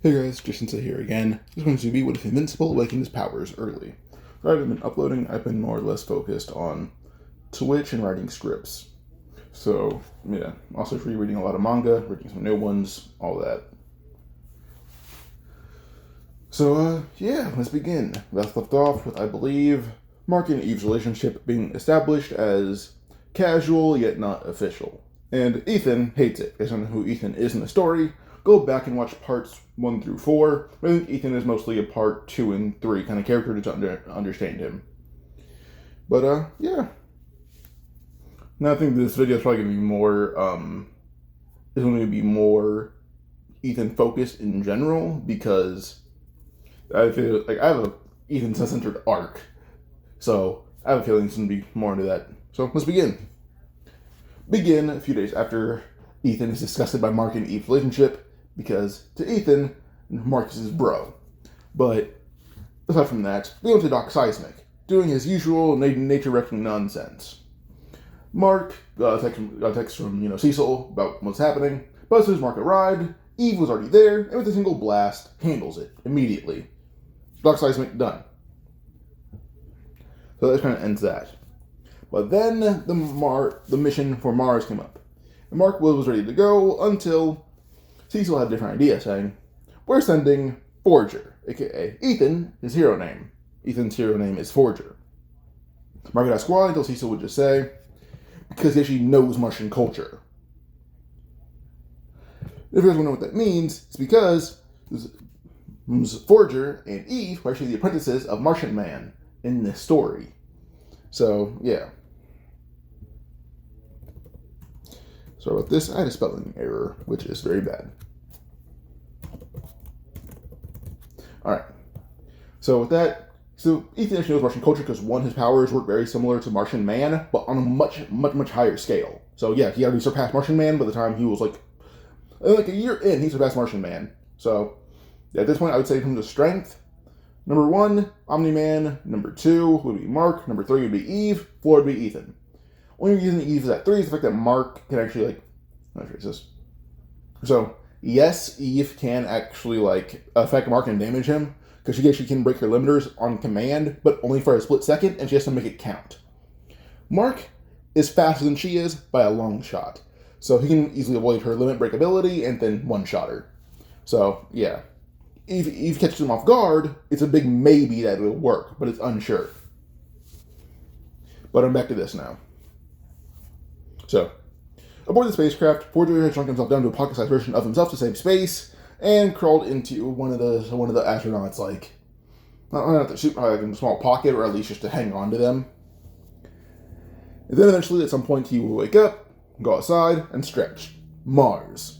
Hey guys, Jay-Sensei here again. This is going to be what if Invincible awakened his powers early. So I haven't been uploading, I've been more or less focused on Twitch and writing scripts. So, yeah, also reading a lot of manga, reading some new ones, all that. So, yeah, let's begin. That's left off with, I believe, Mark and Eve's relationship being established as casual yet not official. And Ethan hates it. Based on who Ethan is in the story, go back and watch parts 1 through 4. I think Ethan is mostly a part 2 and 3 kind of character to understand him. But, yeah. Now I think this video is probably going to be more, is going to be more Ethan focused in general, because I feel like I have a Ethan-centered arc. So I have a feeling it's going to be more into that. So let's begin. Begin a few days after Ethan is disgusted by Mark and Eve's relationship, because to Ethan, Mark is his bro. But aside from that, we go to Doc Seismic, doing his usual nature-wrecking nonsense. Mark got a text from Cecil about what's happening, but as soon as Mark arrived, Eve was already there, and with a single blast, handles it immediately. Doc Seismic done. So that kind of ends that. But then the mission for Mars came up, and Mark was ready to go until Cecil had a different idea, saying, "We're sending Forger, aka Ethan, his hero name. Ethan's hero name is Forger." Mark would ask why, until Cecil would just say, "Because he actually knows Martian culture." If you guys want to know what that means, it's because Forger and Eve were actually the apprentices of Martian Man in this story. So, yeah. Sorry about this. I had a spelling error, which is very bad. Alright. So, with that, Ethan actually knows Martian culture because, one, his powers work very similar to Martian Man, but on a much higher scale. So, yeah, he already surpassed Martian Man by the time he was like a year in, he surpassed Martian Man. So, yeah, at this point, I would say from the strength, number 1, Omni-Man. Number 2 would be Mark. Number 3 would be Eve. 4 would be Ethan. Only reason Eve is at 3 is the fact that Mark can actually, how do I phrase this? So, yes, Eve can actually, affect Mark and damage him, because she actually can break her limiters on command, but only for a split second, and she has to make it count. Mark is faster than she is by a long shot, so he can easily avoid her limit break ability and then one-shot her. So, yeah. If Eve catches him off guard, it's a big maybe that it'll work, but it's unsure. But I'm back to this now. So, aboard the spacecraft, Forger had shrunk himself down to a pocket-sized version of himself to save space, and crawled into one of the astronauts, not the suit, probably in a small pocket, or at least just to hang on to them. And then eventually, at some point, he will wake up, go outside, and stretch. Mars.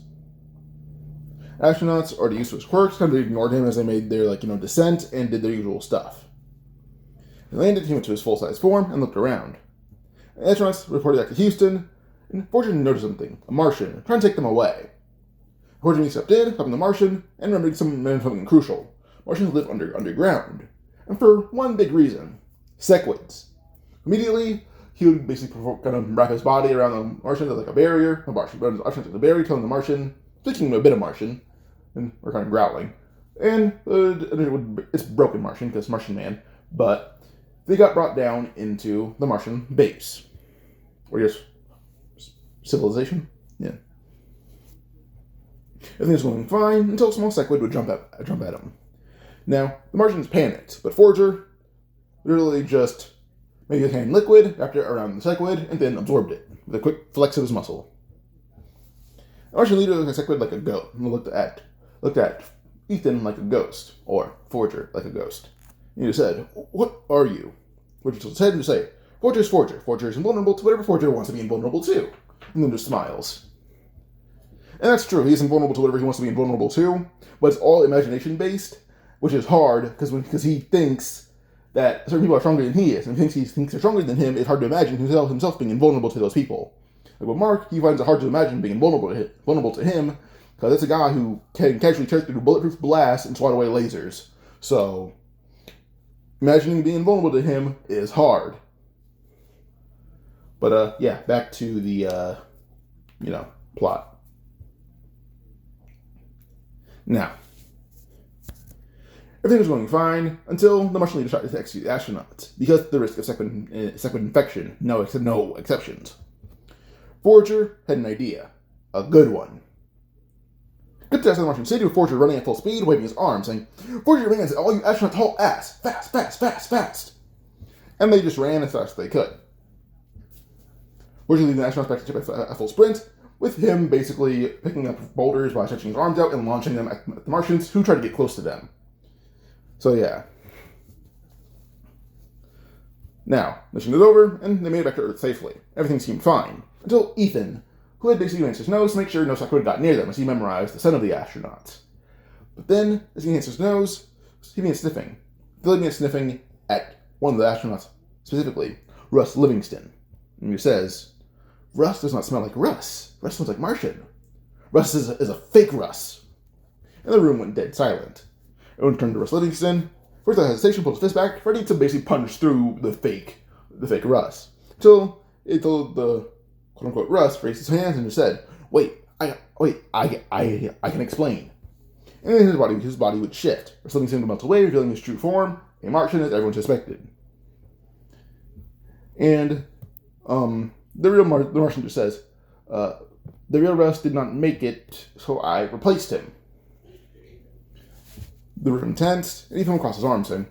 Astronauts already used to his quirks, kind of ignored him as they made their, descent and did their usual stuff. They landed, he went to his full-size form, and looked around. The astronauts reported back to Houston, and Forger noticed something, a Martian, trying to take them away. Forger stepped in, helping the Martian, and remembered something crucial. Martians live underground, and for one big reason: sequids. Immediately, he would basically kind of wrap his body around the Martian like a barrier. The Martian like a barrier, telling the Martian, speaking a bit of Martian, and we're kind of growling. And it's broken Martian, because Martian Man, but they got brought down into the Martian base. Or just civilization? Yeah. Everything was going fine until a small sequid would jump at him. Now, the Martians panicked, but Forger literally just made his hand liquid, wrapped it around the sequid, and then absorbed it with a quick flex of his muscle. The Martian leader looked at sequid like a goat, and looked at Ethan like a ghost, or Forger like a ghost. And he said, "What are you?" Forger said to say, "Forger is Forger. Forger is invulnerable to whatever Forger wants to be invulnerable to." And then just smiles. And that's true, he's invulnerable to whatever he wants to be invulnerable to, but it's all imagination-based, which is hard, because he thinks that certain people are stronger than he is, and he thinks they're stronger than him. It's hard to imagine himself being invulnerable to those people. Like with Mark, he finds it hard to imagine being vulnerable to him, because it's a guy who can casually tear through bulletproof glass and swat away lasers. So, imagining being vulnerable to him is hard. But, yeah, back to the, plot. Now, Everything was going fine until the Martian leader tried to execute the astronauts, because of the risk of second infection, no exceptions. Forger had an idea. A good one. Good to the Martian city with Forger running at full speed, waving his arms, saying, "Forger demands that all you astronauts haul ass! Fast, fast, fast, fast!" And they just ran as fast as they could. Forger leading the astronauts back to the ship at full sprint, with him basically picking up boulders by stretching his arms out and launching them at the Martians, who tried to get close to them. So yeah. Now, mission is over, and they made it back to Earth safely. Everything seemed fine. Until Ethan, who had basically advanced his nose to make sure no sucker would have got near them as he memorized the scent of the astronauts. But then, as he advanced his nose, he began sniffing. Phil began sniffing at one of the astronauts, specifically, Russ Livingston. And he says, "Russ does not smell like Russ. Russ smells like Martian. Russ is a fake Russ." And the room went dead silent. Everyone turned to Russ Livingston. First, without hesitation, pulled his fist back, ready to basically punch through the fake Russ. Until the quote-unquote Russ raised his hands and just said, I can explain." And then his body would shift. Russ Livingston would melt away, revealing his true form, a Martian as everyone suspected. And the Martian just says, "The real Russ did not make it, so I replaced him." The room tensed, and Ethan crossed his arms, saying,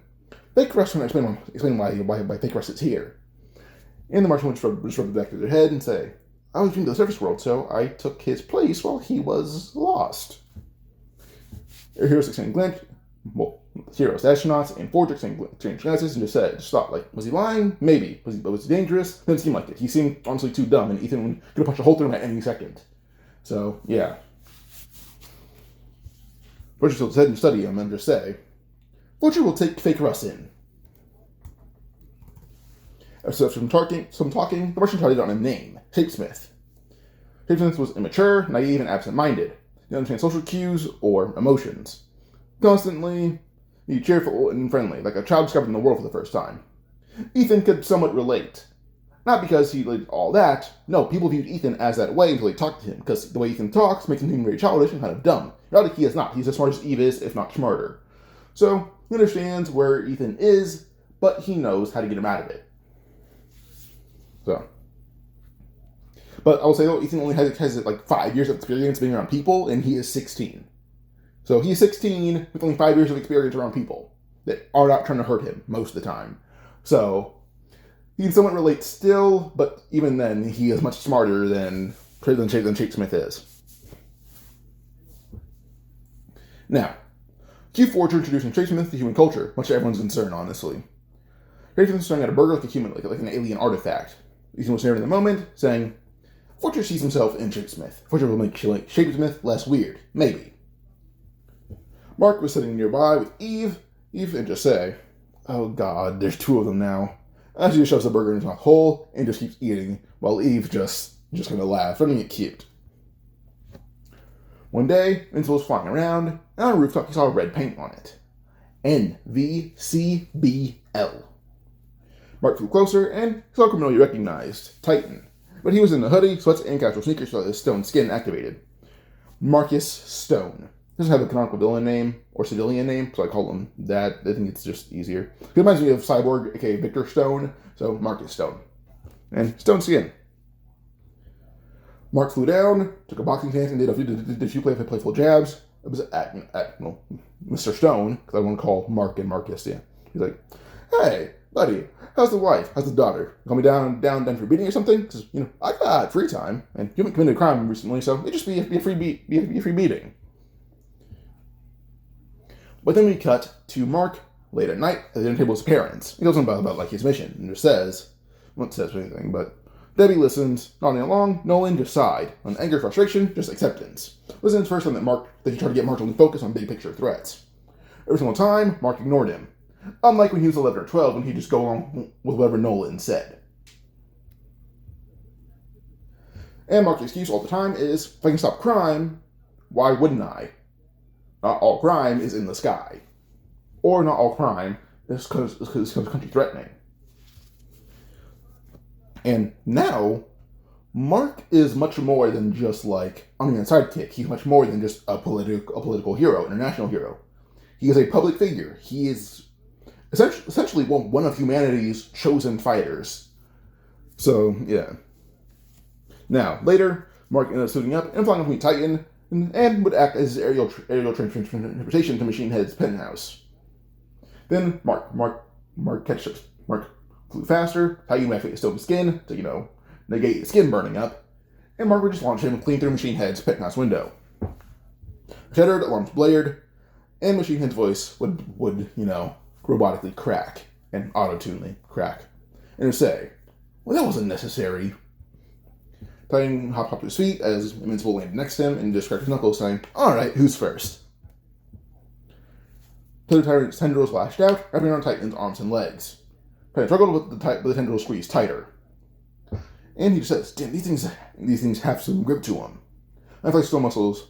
"Fake Russ can explain why fake Russ is here." And the Martian would just rub the back of their head and say, "I was dreaming to the surface world, so I took his place while he was lost." Heroes exchanged glances, heroes, astronauts, and Forger exchanged glances and just thought, was he lying? Maybe. Was he dangerous? Didn't seem like it. He seemed honestly too dumb, and Ethan could punch a hole through him at any second. So, yeah. Forger still said and study him and just say, "Forger will take fake Russ in." After some talking, the Martian tried to get on a name, Shapesmith. Shapesmith was immature, naive, and absent-minded. He didn't understand social cues or emotions. Constantly be cheerful and friendly, like a child discovering the world for the first time. Ethan could somewhat relate. Not because he did all that. No, people viewed Ethan as that way until they talked to him, because the way Ethan talks makes him seem very childish and kind of dumb. In reality, he is not. He's as smart as Eve is, if not smarter. So, he understands where Ethan is, but he knows how to get him out of it. So. But I will say, though, Ethan only has 5 years of experience being around people, and he is 16. So he is 16 with only 5 years of experience around people that are not trying to hurt him most of the time. So he can somewhat relate still, but even then, he is much smarter than Shapesmith is. Now, Q Forger introducing Shapesmith to human culture, much to everyone's concern, honestly. Shapesmith was staring at a burger like a human, like an alien artifact. Ethan was narrating the moment, saying, "Forger sees himself in Shapesmith. Forger will make Shapesmith less weird. Maybe." Mark was sitting nearby with Eve, and just say, "Oh God, there's two of them now." As he just shoves the burger in his mouth whole and just keeps eating, while Eve just kind of laughs, finding it cute. One day, Invincible was flying around, and on a rooftop he saw red paint on it. NVCBL. Mark flew closer and saw a criminal he recognized, Titan. But he was in a hoodie, sweats, and casual sneakers, so his stone skin activated. Marcus Stone. He doesn't have a canonical villain name or civilian name, so I call him that. I think it's just easier. He reminds me of Cyborg, aka Victor Stone, so Marcus Stone. And Stone skin. Mark flew down, took a boxing stance, and did a few playful jabs. It was at Mr. Stone, because I want to call Mark and Marcus, yeah. He's like, "Hey, buddy, how's the wife? How's the daughter? Call me down for beating or something? Because, I got free time, and you haven't committed a crime recently, so it'd just be a free beating." But then we cut to Mark late at night at the dinner table with his parents. He goes on about his mission, and just says, won't say anything, but Debbie listens, nodding along. Nolan just sighed. On anger, frustration, just acceptance. This is the first time that he tried to get Mark to only focus on big picture threats. Every single time, Mark ignored him. Unlike when he was 11 or 12, when he'd just go along with whatever Nolan said. And Mark's excuse all the time is, if I can stop crime, why wouldn't I? Not all crime is in the sky. Or not all crime is because the country threatening. And now, Mark is much more than just a sidekick. He's much more than just a political hero, international hero. He is a public figure. He is essentially one of humanity's chosen fighters. So, yeah. Now, later, Mark ends up suiting up and flying off to meet Titan, and would act as his aerial transportation to Machine Head's penthouse. Then Mark flew faster. Titan would have to skin to, negate the skin burning up, and Mark would just launch him clean through Machine Head's penthouse window. Shattered, alarms blared, and Machine Head's voice would robotically crack, and auto-tunely crack, and say, "Well, that wasn't necessary." Titan hopped up to his feet as Invincible landed next to him and just cracked his knuckles, saying, "Alright, who's first?" The Tyrant's tendrils lashed out, wrapping around Titan's arms and legs. Titan struggled, but the tendrils squeezed tighter. And he just says, "Damn, these things have some grip to them." And I still muscles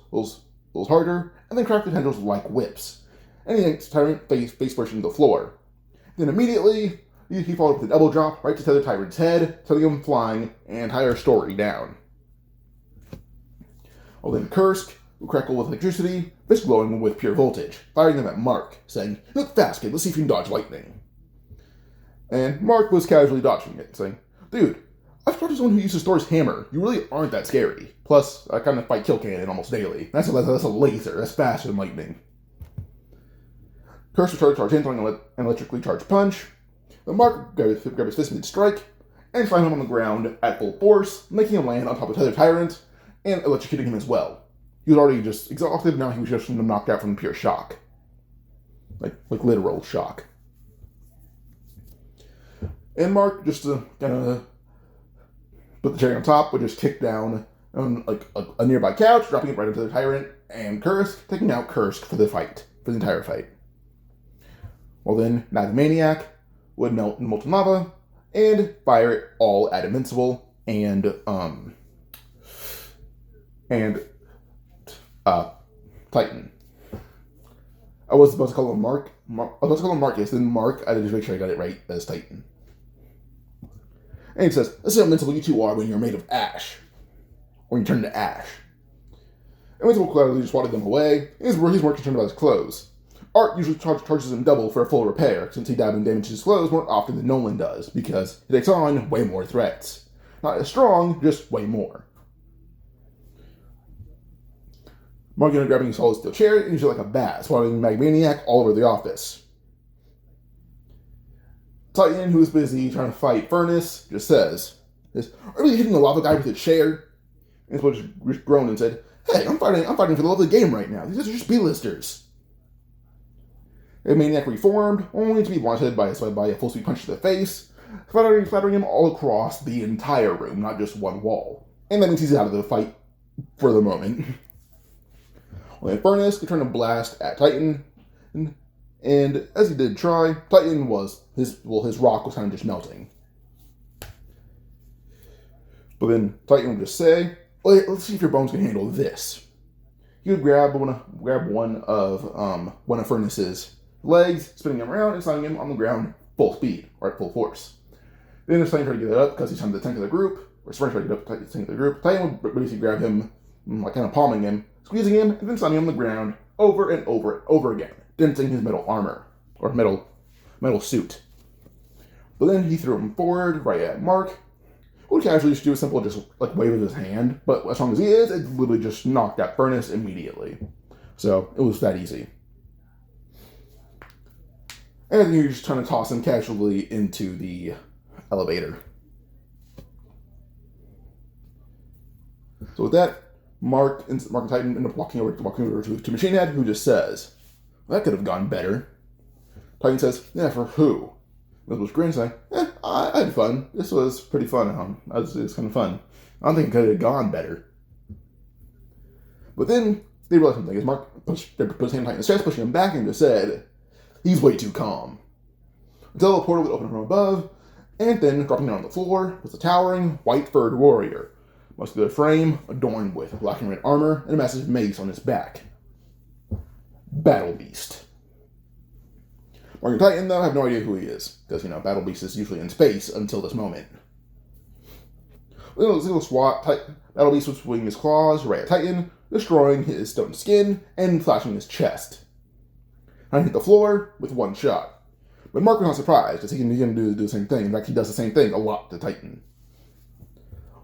harder, and then cracked the tendrils like whips. And he yanked Tyrant face first into the floor. Then immediately, he followed with a double drop right to tether Tyrant's head, sending him flying an entire story down. Well, then Kursk would crackle with electricity, fist glowing with pure voltage, firing them at Mark, saying, "Look fast, kid, let's see if you can dodge lightning." And Mark was casually dodging it, saying, "Dude, I've talked to someone who uses Thor's hammer. You really aren't that scary. Plus, I kind of fight kill cannon almost daily. That's a laser. That's faster than lightning." Kursk would try to charge in, throwing an electrically charged punch. But Mark grabbed his fist mid-strike, and slammed him on the ground at full force, making him land on top of the Tyrant, and electrocuting him as well. He was already just exhausted, now he was just knocked out from pure shock. Like literal shock. And Mark, just to kind of put the cherry on top, would just kick down on a nearby couch, dropping it right into the Tyrant, and Kursk, taking out Kursk for the entire fight. Well then, Maniac would melt in molten lava and fire it all at Invincible and Titan. I was supposed to call him Marcus, then Mark, I had to just make sure I got it right, as Titan. And he says, "This is how invincible you two are when you're made of ash. When you turn to ash." Invincible clearly just swatted them away. He's more concerned about his clothes. Art usually charges him double for a full repair, since he damages his clothes more often than Nolan does, because he takes on way more threats. Not as strong, just way more. Mark ended up grabbing a solid steel chair and used it like a bat, swatting Maniac all over the office. Titan, who is busy trying to fight Furnace, just says, "Are you hitting the lava guy with a chair?" And Invincible just groaned and said, "Hey, I'm fighting for the love of the game right now. These are just B-listers." And Maniac reformed, only to be wanted by a full-speed punch to the face, flattering him all across the entire room, not just one wall. And that means he's out of the fight for the moment. Well, then Furnace could turn a blast at Titan, and as he did try, Titan his rock was kind of just melting. But then Titan would just say, "Wait, let's see if your bones can handle this." He would grab one of Furnace's legs, spinning him around and slamming him on the ground full speed, or at full force. Then if Titan tried to get it up because he's on the tank of the group, or Spring tried to get up the tank of the group, Titan would basically grab him, kind of palming him, squeezing him, and then slamming him on the ground over and over and over again, denting his metal armor, or metal suit. But then he threw him forward, right at Mark, who would casually just do a simple wave of his hand, but as strong as he is, it literally just knocked out Furnace immediately. So, it was that easy. And then you're just trying to toss him casually into the elevator. So with that, Mark and Titan end up walking over to Machine Head, who just says, "Well, that could have gone better." Titan says, "Yeah, for who?" Invincible's grin saying, I had fun. This was pretty fun. It was kind of fun. I don't think it could have gone better." But then they realized something. As Mark put his hand on Titan's chest, pushing him back, and just said, "He's way too calm." Until a portal would open from above, and then dropping down on the floor was a towering, white-furred warrior, muscular frame adorned with black and red armor and a massive mace on his back. Battle Beast. Mark and Titan, though, have no idea who he is, because, Battle Beast is usually in space until this moment. With a little swat, Battle Beast would swing his claws right at Titan, destroying his stone skin and flashing his chest. and hit the floor with one shot. But Mark was not surprised, as he can do the same thing. In fact, he does the same thing a lot to Titan.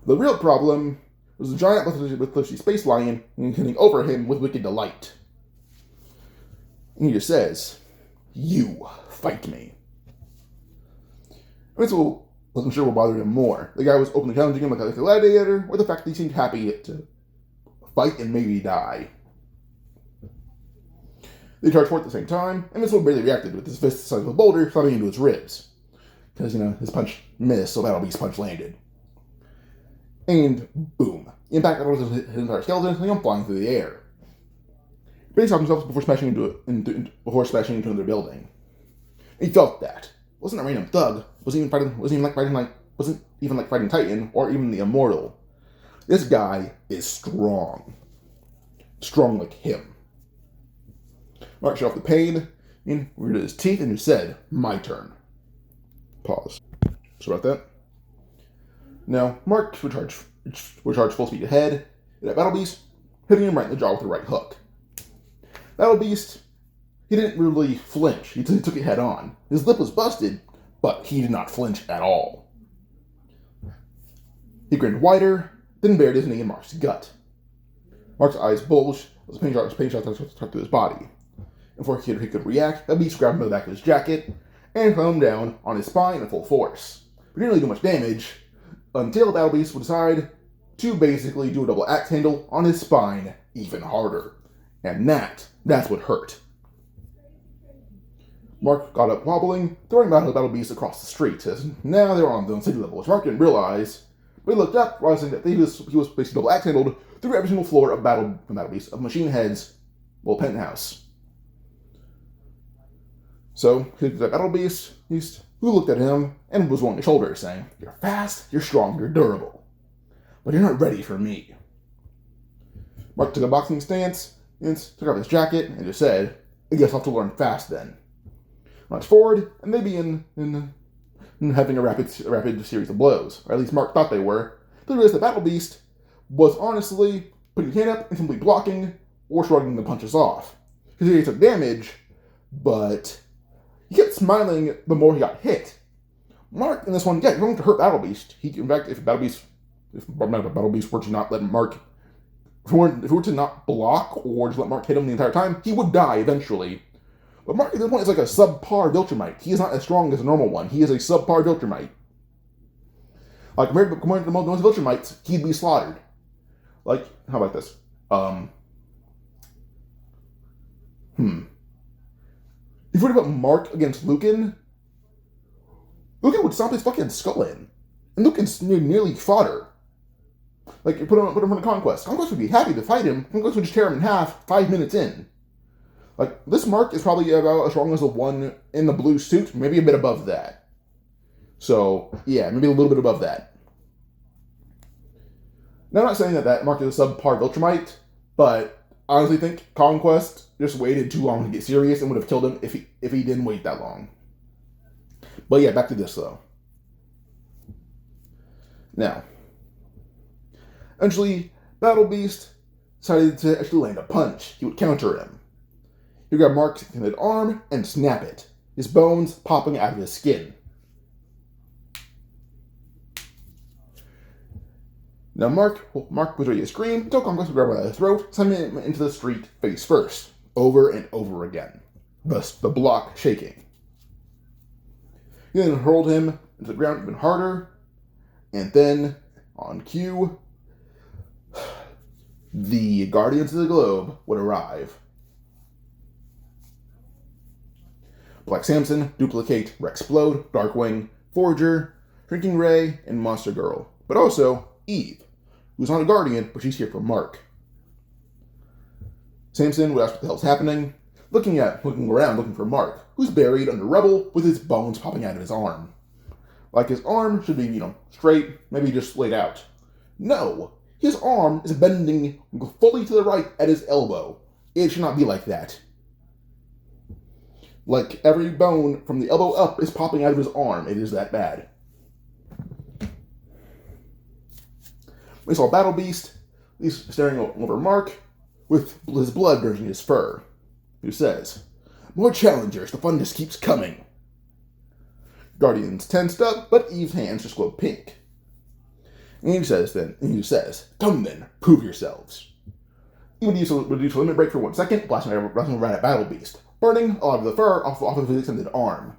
The real problem was the giant bloodthirsty space lion hitting over him with wicked delight. And he just says, "You fight me." Invincible wasn't sure what bothered him more. The guy was openly challenging him like a gladiator, or the fact that he seemed happy to fight and maybe die. They charged forth at the same time, and Invincible barely reacted, with his fist the size of a boulder slamming into his ribs. Because, his punch missed, so Battle Beast's punch landed. And boom. The impact his entire skeleton, and him flying through the air. He stopped himself before smashing into another building. He felt that. Wasn't a random thug. Wasn't even like fighting Titan or even the Immortal. This guy is strong. Strong like him. Mark shut off the pain, and reared his teeth and just said, "My turn." Pause. Sorry about that. Now, Mark would charge full speed ahead, and at Battle Beast, hitting him right in the jaw with the right hook. Battle Beast, he didn't really flinch. He took it head on. His lip was busted, but he did not flinch at all. He grinned wider, then bared his knee in Mark's gut. Mark's eyes bulged as pain shot through his body. And before he could react, the beast grabbed him by the back of his jacket and hung him down on his spine in full force. But he didn't really do much damage until Battle Beast would decide to basically do a double axe handle on his spine even harder. And that's what hurt. Mark got up wobbling, throwing Battle Beast across the street, as now they were on the city level, which Mark didn't realize. But he looked up, realizing that he was basically double axe handled through every single floor of Battle Beast, of Machine Head's penthouse. So, he looked at Battle Beast, who looked at him and was on his shoulder, saying, "You're fast, you're strong, you're durable. But you're not ready for me." Mark took a boxing stance, and took off his jacket, and just said, "I guess I'll have to learn fast then." March forward, and they begin having a rapid series of blows. Or at least Mark thought they were. They realized that Battle Beast was honestly putting his hand up and simply blocking or shrugging the punches off. Because he took damage, but he kept smiling the more he got hit. Mark in this one, you're going to hurt Battle Beast. In fact, if Battle Beast were to not let Mark, if he were to not block or just let Mark hit him the entire time, he would die eventually. But Mark at this point is like a subpar Viltrumite. He is not as strong as a normal one. He is a subpar Viltrumite. Like, compared to most Viltrumites, he'd be slaughtered. Like, how about this? If you heard about Mark against Lucan would stomp his fucking skull in. And Lucan's nearly fodder. Like, you put him in Conquest. Conquest would be happy to fight him. Conquest would just tear him in half 5 minutes in. Like, this Mark is probably about as strong as the one in the blue suit, maybe a bit above that. So, yeah, maybe a little bit above that. Now, I'm not saying that Mark is a subpar Viltrumite, but I honestly think Conquest just waited too long to get serious and would have killed him if he didn't wait that long. But yeah, back to this, though. Now, eventually, Battle Beast decided to actually land a punch. He would counter him. He would grab Mark's arm and snap it, his bones popping out of his skin. Now Mark was ready to scream until Conquest would grab him by the throat, sending him into the street face first, over and over again, thus the block shaking. He then hurled him into the ground even harder, and then, on cue, the Guardians of the Globe would arrive. Black Samson, Duplicate, Rexplode, Darkwing, Forager, Drinking Ray, and Monster Girl, but also Eve, who's not a Guardian, but she's here for Mark. Samson would ask what the hell's happening, looking around looking for Mark, who's buried under rubble with his bones popping out of his arm. Like his arm should be, straight, maybe just laid out. No, his arm is bending fully to the right at his elbow. It should not be like that. Like, every bone from the elbow up is popping out of his arm. It is that bad. We saw Battle Beast. He's staring over Mark with his blood drenching his fur. Who says, More challengers, the fun just keeps coming. Guardian's tensed up, but Eve's hands just glow pink. And Eve says, come then, prove yourselves. Eve would use a limit break for 1 second, blasting right at Battle Beast, burning a lot of the fur off of his extended arm.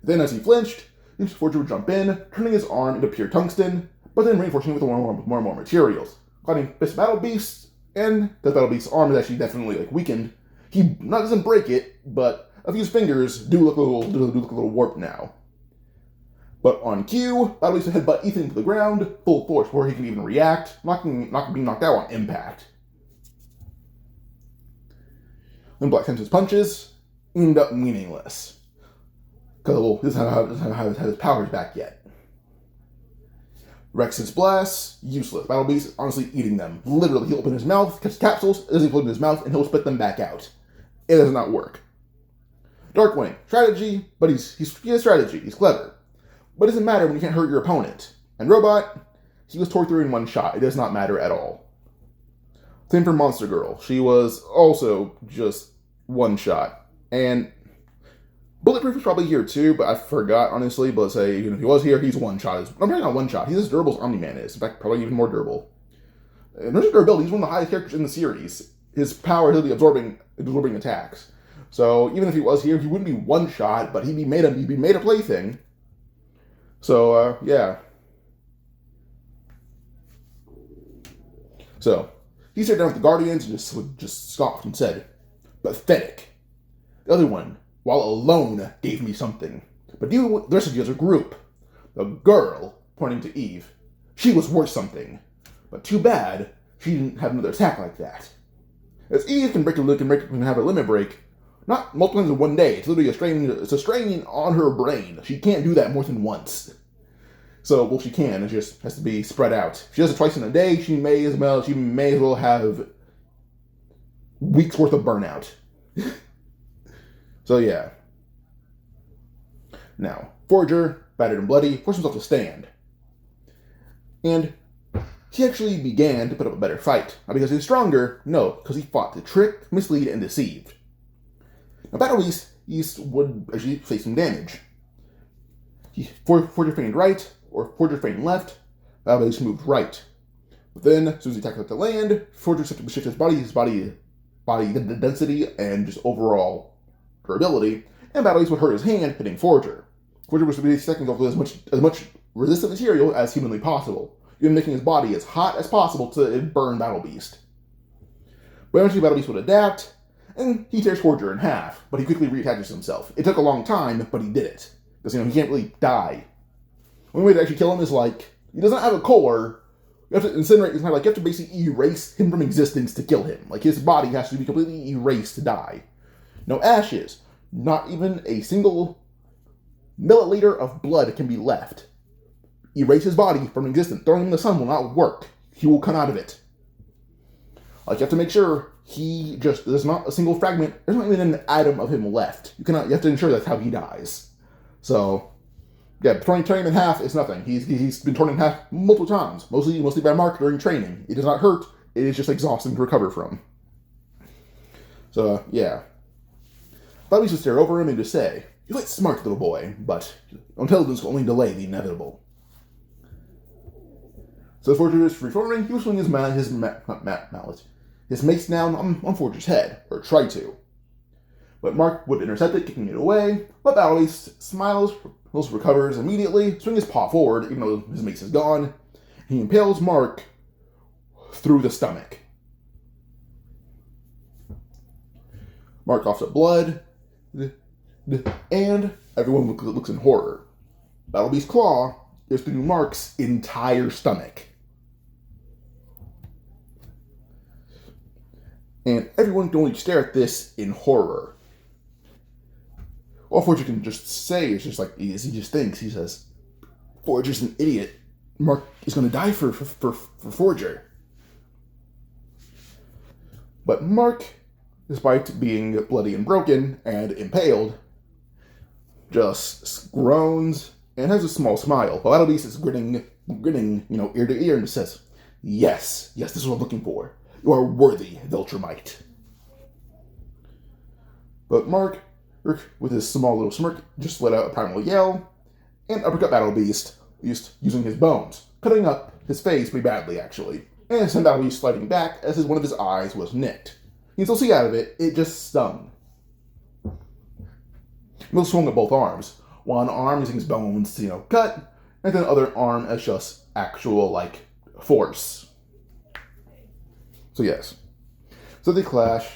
Then, as he flinched, Forger would jump in, turning his arm into pure tungsten, but then reinforcing it with more and more materials. Cutting this Battle Beast, and the Battle Beast's arm is actually definitely weakened. He doesn't break it, but a few fingers do look a little warped now. But on cue, Battle Beast would headbutt Ethan to the ground, full force, before he can even react, not being knocked out on impact. Then Black Sense's punches end up meaningless, because he doesn't have his powers back yet. Rex's blasts, useless. Battle Beast honestly eating them. Literally, he'll open his mouth, catch capsules, as he put in his mouth, and he'll spit them back out. It does not work. Darkwing, strategy, but he has strategy. He's clever. But it doesn't matter when you can't hurt your opponent. And Robot, he was tore through in one shot. It does not matter at all. Same for Monster Girl. She was also just one shot. And Bulletproof is probably here too, but I forgot, honestly. But let's say, even if he was here, he's one shot. I'm probably not one shot. He's as durable as Omni-Man is. In fact, probably even more durable. In terms of durability, he's one of the highest characters in the series. His power, he'll be absorbing attacks. So even if he was here, he wouldn't be one shot, but he'd be made a plaything. So, yeah. So, he sat down with the Guardians and just scoffed and said, pathetic. The other one, while alone, gave me something. But the rest of you as a group. The girl, pointing to Eve, she was worth something. But too bad she didn't have another attack like that. As Eve can have a limit break, not multiple times in one day. It's literally a strain on her brain. She can't do that more than once. So, well, she can. It just has to be spread out. If she does it twice in a day, she may as well have weeks worth of burnout. So, yeah. Now, Forger, battered and bloody, forced himself to stand. And he actually began to put up a better fight. Not because he was stronger, no, because he fought to trick, mislead, and deceive. Now, Battle East would actually face some damage. Forger feigned right, or Forger feigned left, Battle East moved right. But then, as soon as he attacked the land, Forger shifted his body density, and just overall durability, and Battle East would hurt his hand, hitting Forger. Forger was to be stacking off with as much resistant material as humanly possible, even making his body as hot as possible to burn Battle Beast. But eventually Battle Beast would adapt, and he tears Forger in half, but he quickly reattaches himself. It took a long time, but he did it. Because, he can't really die. One way to actually kill him is, he doesn't have a core. You have to incinerate, you have to basically erase him from existence to kill him. His body has to be completely erased to die. No ashes. Not even a single milliliter of blood can be left. Erase his body from existence. Throwing him in the sun will not work. He will come out of it. You have to make sure there's not a single fragment, there's not even an atom of him left. You have to ensure that's how he dies. So, yeah, turning him in half is nothing. He's been torn in half multiple times, mostly by Mark during training. It does not hurt. It is just exhausting to recover from. So, yeah. Bobby would stare over him and just say, "You're quite smart, little boy, but intelligence will only delay the inevitable." So Forger is reforming. He was swinging his mace down on Forger's head, or tried to. But Mark would intercept it, kicking it away. But Battle Beast smiles, recovers immediately, swing his paw forward, even though his mace is gone. He impales Mark through the stomach. Mark coughs up blood, and everyone looks in horror. Battle Beast's claw is through Mark's entire stomach. And everyone can only stare at this in horror. All Forger can just say is just he just thinks. He says, "Forger's an idiot. Mark is going to die for Forger." But Mark, despite being bloody and broken and impaled, just groans and has a small smile. While Battle Beast is grinning, ear to ear, and says, yes, this is what I'm looking for. You are worthy, Viltrumite." But Mark with his small little smirk, just let out a primal yell, and uppercut Battle Beast, using his bones, cutting up his face pretty badly, actually. And sent Battle Beast sliding back as one of his eyes was nicked. You can still see out of it, it just stung. Mill swung at both arms. One arm using his bones to, cut, and then the other arm as just actual, force. So yes. So they clash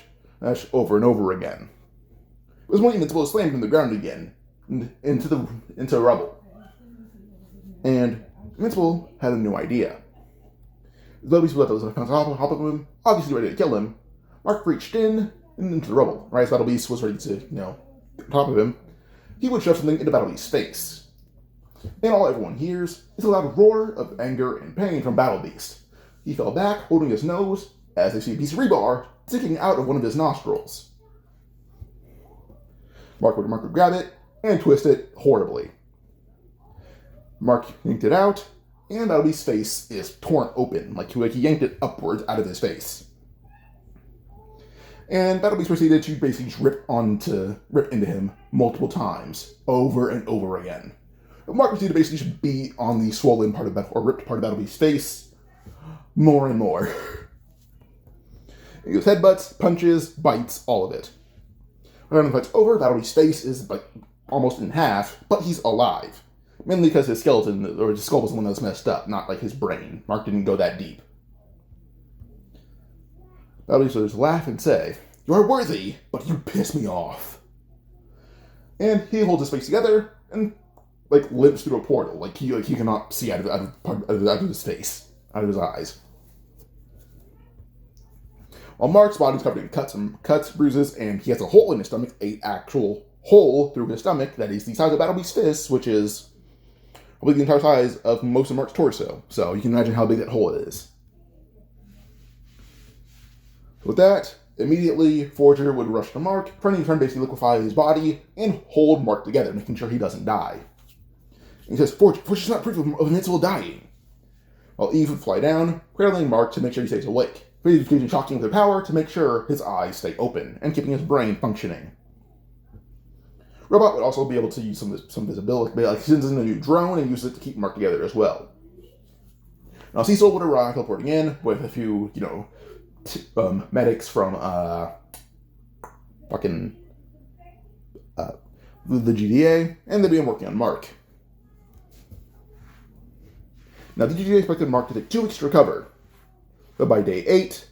over and over again. It was when Invincible slammed in the ground again, into rubble. And Invincible had a new idea. The Battle Beast was on top of him, obviously ready to kill him. Mark reached in and into the rubble. Right as Battle Beast was ready to, get on top of him, he would shove something into Battle Beast's face. And all everyone hears is a loud roar of anger and pain from Battle Beast. He fell back, holding his nose, as they see a piece of rebar sticking out of one of his nostrils. Mark would grab it and twist it horribly. Mark yanked it out, and Battle Beast's face is torn open, like he yanked it upwards out of his face. And Battle Beast proceeded to basically just rip into him multiple times, over and over again. Mark proceeded to basically just beat on the swollen part of ripped part of Battle Beast's face more and more. He goes headbutts, punches, bites, all of it. When the fight's over, Battle Beast's face is almost in half, but he's alive. Mainly because his skeleton, or his skull was the one that was messed up, not his brain. Mark didn't go that deep. Battle Beast would laugh and say, "You are worthy, but you piss me off." And he holds his face together and limps through a portal. He cannot see out of his face, out of his eyes. While Mark's body's covered in cuts, bruises, and he has a hole in his stomach, an actual hole through his stomach that is the size of Battle Beast's fist, which is probably the entire size of most of Mark's torso. So you can imagine how big that hole is. With that, immediately Forger would rush to Mark, trying to basically liquefy his body and hold Mark together, making sure he doesn't die. And he says, Forger's not proof of Invincible dying. While Eve would fly down, cradling Mark to make sure he stays awake. Using shocking with her power to make sure his eyes stay open and keeping his brain functioning. Robot would also be able to use some visibility, he sends in a new drone and uses it to keep Mark together as well. Now Cecil would arrive, teleporting in with a few, medics from the GDA, and they'd be working on Mark. Now the GDA expected Mark to take 2 weeks to recover. But by day 8,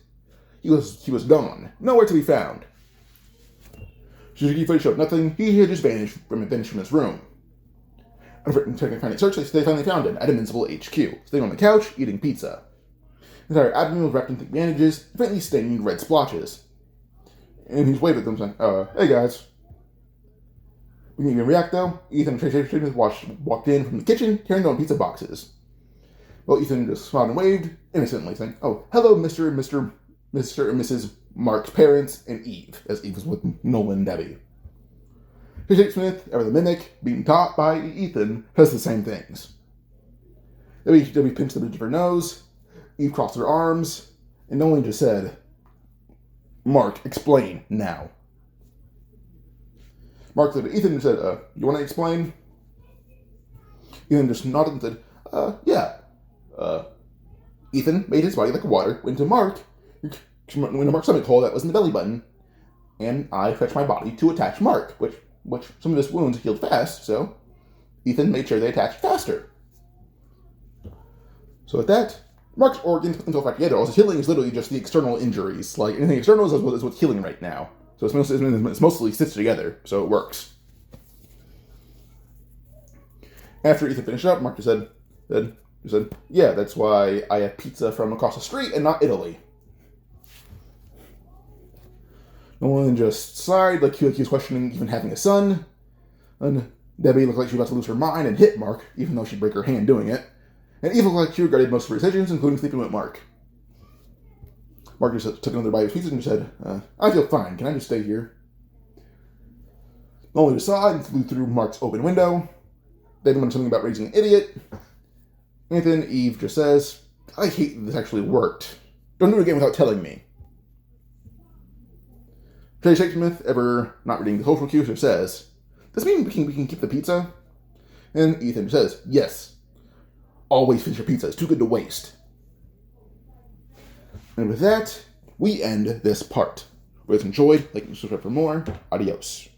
he was gone, nowhere to be found. Suzuki footage showed nothing. He had just vanished from his room. After a search, they finally found him at Invincible HQ, sitting on the couch, eating pizza. His entire abdomen was wrapped in thick bandages, faintly staining red splotches. And he's waved at them, saying, "Hey guys." We didn't even react though. Ethan and walked in from the kitchen, carrying their own pizza boxes. Well, Ethan just smiled and waved, innocently, saying, "Oh, hello, Mr. and Mrs. Mark's parents, and Eve," as Eve was with Nolan and Debbie. Jake Smith, ever the mimic, being taught by Ethan, says the same things. Debbie pinched the bridge of her nose, Eve crossed her arms, and Nolan just said, "Mark, explain now." Mark said, Ethan said, "You want to explain?" Ethan just nodded and said, "Yeah." Ethan made his body like water, went to Mark's stomach hole that was in the belly button, and I stretched my body to attach Mark, which some of his wounds healed fast, so Ethan made sure they attached faster. So with that, Mark's organs put themselves back together. Also, healing is literally just the external injuries. Anything external is what's healing right now. So it's mostly stitched together, so it works. After Ethan finished up, Mark just said, "Yeah, that's why I have pizza from across the street and not Italy." Nolan just sighed, like he was questioning even having a son. And Debbie looked like she was about to lose her mind and hit Mark, even though she'd break her hand doing it. And Eve looked like she regretted most of her decisions, including sleeping with Mark. Mark just took another bite of pizza and said, "I feel fine. Can I just stay here?" Nolan just sighed and flew through Mark's open window. Debbie mentioned something about raising an idiot. And then Eve just says, "I hate that this actually worked. Don't do it again without telling me." Jay Smith, ever not reading the social cues, says, "Does this mean we can keep the pizza?" And Ethan says, "Yes. Always finish your pizza. It's too good to waste." And with that, we end this part. If you guys enjoyed, like and subscribe for more. Adios.